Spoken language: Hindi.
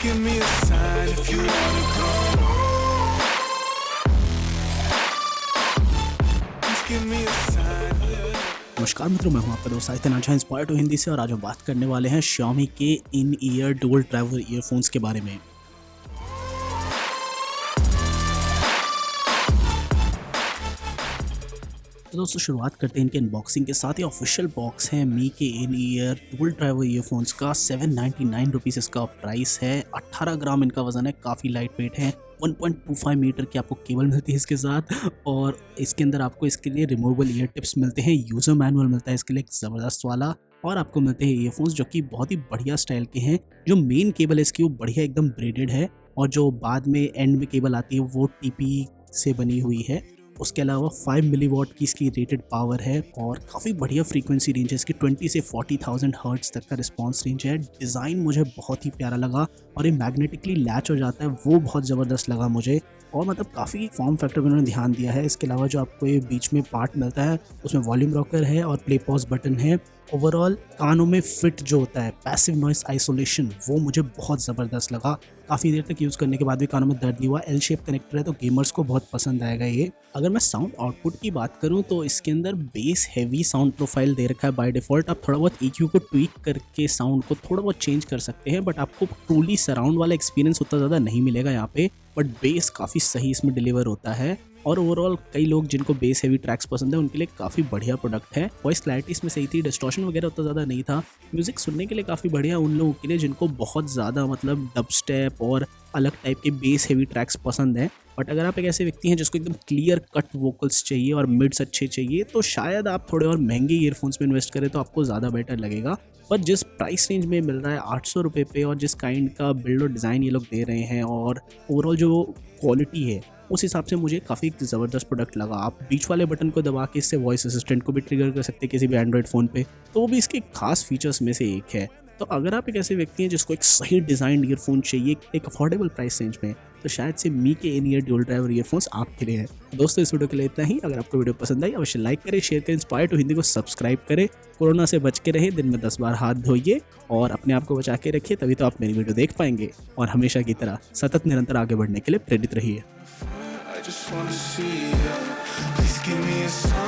give me a sign if you wanna go. Just give me a sign. नमस्कार मित्रों, मैं हूं आपका दोस्त आज इंस्पायर टू हिंदी से और आज हम बात करने वाले हैं Xiaomi के इन ईयर डुअल ड्राइवर ईयरफोन्स के बारे में। तो दोस्तों शुरुआत करते हैं इनके अनबॉक्सिंग के साथ। ही ऑफिशियल बॉक्स है मी के इन ईयर डुअल ड्राइवर ईयरफोन्स का। 799 रुपीज़ इसका प्राइस है। 18 ग्राम इनका वजन है, काफ़ी लाइट वेट है। 1.25 मीटर की आपको केबल मिलती है इसके साथ और इसके अंदर आपको इसके लिए रिमूवेबल ईयर टिप्स मिलते हैं। यूज़र मैनुअल मिलता है इसके लिए एक ज़बरदस्त वाला और आपको मिलते हैं ईयरफोन्स जो कि बहुत ही बढ़िया स्टाइल के हैं। जो मेन केबल है इसकी वो बढ़िया एकदम ब्रेडेड है और जो बाद में एंड में केबल आती है वो टीपी से बनी हुई है। उसके अलावा 5 मिलीवॉट की इसकी रेटेड पावर है और काफ़ी बढ़िया फ्रीक्वेंसी रेंज है इसकी। 20 से 40,000 हर्ट्ज तक का रिस्पांस रेंज है। डिज़ाइन मुझे बहुत ही प्यारा लगा और ये मैग्नेटिकली लैच हो जाता है, वो बहुत ज़बरदस्त लगा मुझे और मतलब काफ़ी फॉर्म फैक्टर में उन्होंने ध्यान दिया है। इसके अलावा जो आपको ये बीच में पार्ट मिलता है उसमें वॉल्यूम रॉकर है और प्ले पॉज बटन है। ओवरऑल कानों में फिट जो होता है पैसिव नॉइस आइसोलेशन वो मुझे बहुत ज़बरदस्त लगा। काफ़ी देर तक यूज़ करने के बाद भी कानों में दर्द नहीं हुआ। एल शेप कनेक्टर है तो गेमर्स को बहुत पसंद आएगा ये। अगर मैं साउंड आउटपुट की बात करूं तो इसके अंदर बेस हैवी साउंड प्रोफाइल दे रखा है बाय डिफ़ॉल्ट। आप थोड़ा बहुत EQ को ट्वीक करके साउंड को थोड़ा बहुत चेंज कर सकते हैं बट आपको ट्रूली सराउंड वाला एक्सपीरियंस उतना ज़्यादा नहीं मिलेगा यहाँ पे। बट बेस काफ़ी सही इसमें डिलीवर होता है और ओवरऑल कई लोग जिनको बेस हेवी ट्रैक्स पसंद है उनके लिए काफ़ी बढ़िया प्रोडक्ट है। वॉइस क्लैरिटी इसमें सही थी, डिस्टॉर्शन वगैरह उतना ज़्यादा नहीं था। म्यूज़िक सुनने के लिए काफ़ी बढ़िया उन लोगों के लिए जिनको बहुत ज़्यादा मतलब डब स्टेप और अलग टाइप के बेस हेवी ट्रैक्स पसंद हैं। बट अगर आप एक ऐसे व्यक्ति हैं जिसको एकदम क्लियर कट वोकल्स चाहिए और मिड्स अच्छे चाहिए तो शायद आप थोड़े और महंगे ईयरफोन्स में इन्वेस्ट करें तो आपको ज़्यादा बेटर लगेगा। पर जिस प्राइस रेंज में मिल रहा है 800 रुपये पे और जिस काइंड का बिल्ड और डिज़ाइन ये लोग दे रहे हैं और ओवरऑल जो क्वालिटी है उस हिसाब से मुझे काफ़ी ज़बरदस्त प्रोडक्ट लगा। आप बीच वाले बटन को दबा के इससे वॉइस असिस्टेंट को भी ट्रिगर कर सकते हैं किसी भी एंड्रॉयड फ़ोन पे, तो वो भी इसके खास फीचर्स में से एक है। तो अगर आप एक ऐसे व्यक्ति हैं जिसको एक सही डिज़ाइन ईयरफोन चाहिए एक अफोर्डेबल प्राइस रेंज में तो शायद से मी के इन ईयर डुअल ड्राइवर ईयरफोन्स आपके लिए है। दोस्तों इस वीडियो के लिए इतना ही। अगर आपको वीडियो पसंद आई अवश्य लाइक करें, शेयर करें, इंस्पायर टू हिंदी को सब्सक्राइब करें। कोरोना से बच के रहे, दिन में 10 बार हाथ धोइए और अपने आप को बचा के रखिए, तभी तो आप मेरी वीडियो देख पाएंगे और हमेशा की तरह सतत निरंतर आगे बढ़ने के लिए प्रेरित रहिए। I just wanna see ya. Please give me a sign.